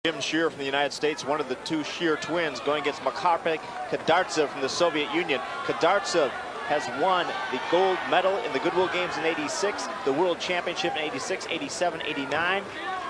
Jim Sherr from the United States, one of the two Sherr twins, going against Maharbek Khadartsev from the Soviet Union. Khadartsev has won the gold medal in the Goodwill Games in '86, the World Championship in '86, '87, '89,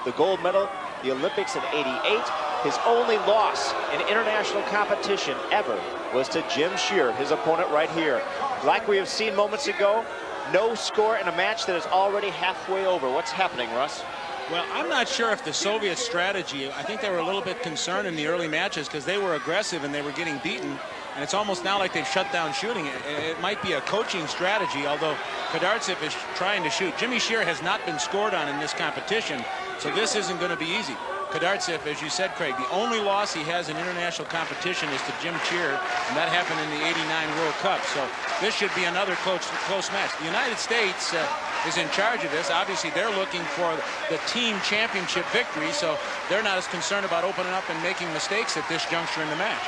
the gold medal, the Olympics in '88. His only loss in international competition ever was to Jim Sherr, his opponent right here. Like we have seen moments ago, no score in a match that is already halfway over. What's happening, Russ? Well, I'm not sure if the Soviet strategy, I think they were a little bit concerned in the early matches because they were aggressive and they were getting beaten. And it's almost now like they've shut down shooting. It might be a coaching strategy, although Khadartsev is trying to shoot. Jimmy Sherr has not been scored on in this competition, so this isn't going to be easy. Khadartsev, as you said, Craig, the only loss he has in international competition is to Jim Sherr, and that happened in the '89 World Cup. So this should be another close match. The United States is in charge of this. Obviously, they're looking for the team championship victory, so they're not as concerned about opening up and making mistakes at this juncture in the match.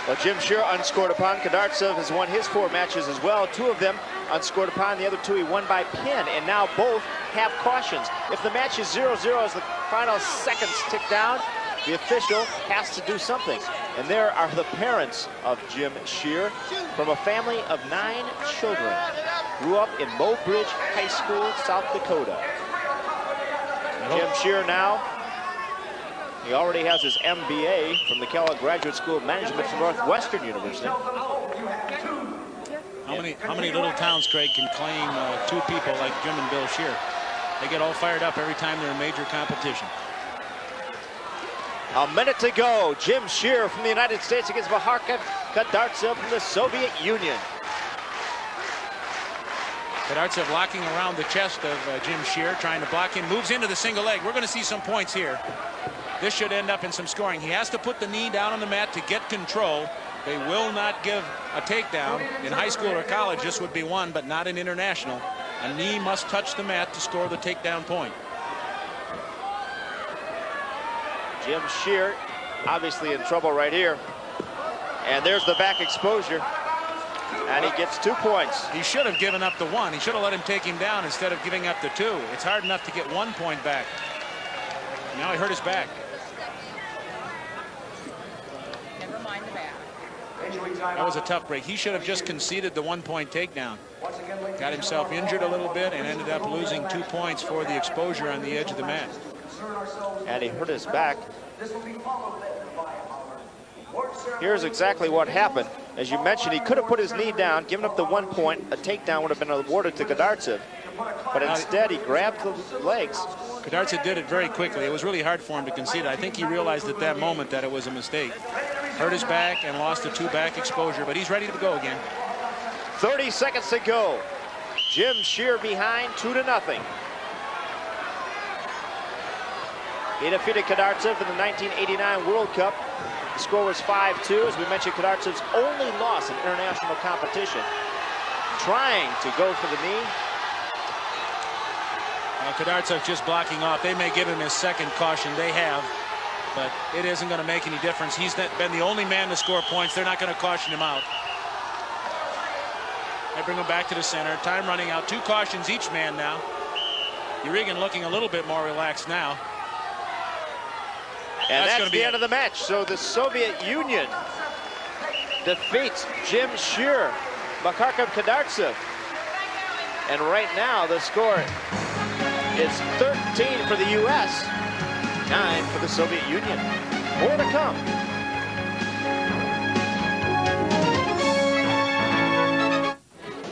Well, Jim Sherr unscored upon. Khadartsev has won his 4 matches as well. 2 of them unscored upon. The other 2 he won by pin, and now both have cautions. If the match is 0-0 as the final seconds tick down, the official has to do something. And there are the parents of Jim Sherr, from a family of 9 children. Grew up in Mobridge High School, South Dakota. Jim Sherr now, he already has his MBA from the Kellogg Graduate School of Management from Northwestern University. How many little towns, Craig, can claim 2 people like Jim and Bill Sherr? They get all fired up every time they're in major competition. A minute to go. Jim Sherr from the United States against Maharbek Khadartsev from the Soviet Union. Khadartsev locking around the chest of Jim Sherr, trying to block him, moves into the single leg. We're going to see some points here. This should end up in some scoring. He has to put the knee down on the mat to get control. They will not give a takedown. In high school or college, this would be one, but not in international. A knee must touch the mat to score the takedown point. Jim Sherr obviously in trouble right here. And there's the back exposure. And he gets 2 points. He should have given up the 1. He should have let him take him down instead of giving up the 2. It's hard enough to get 1 point back. Now he hurt his back. Never mind the back. That was a tough break. He should have just conceded the 1 point takedown. Got himself injured a little bit and ended up losing 2 points for the exposure on the edge of the mat. And he hurt his back. Here's exactly what happened. As you mentioned, he could have put his knee down, given up the 1 point. A takedown would have been awarded to Khadartsev. But instead, he grabbed the legs. Khadartsev did it very quickly. It was really hard for him to concede. I think he realized at that moment that it was a mistake. Hurt his back and lost a 2 back exposure, but he's ready to go again. 30 seconds to go. Jim Sherr behind 2-0. He defeated Khadartsev in the 1989 World Cup. The score was 5-2. As we mentioned, Khadartsev's only loss in international competition. Trying to go for the knee. Khadartsev just blocking off. They may give him his 2nd caution. They have, but it isn't going to make any difference. He's been the only man to score points. They're not going to caution him out. They bring him back to the center. Time running out. 2 cautions each man now. Urigan looking a little bit more relaxed now. And that's the end of the match. So the Soviet Union defeats Jim Sherr, Maharbek Khadartsev. And right now the score is 13 for the U.S., 9 for the Soviet Union. More to come.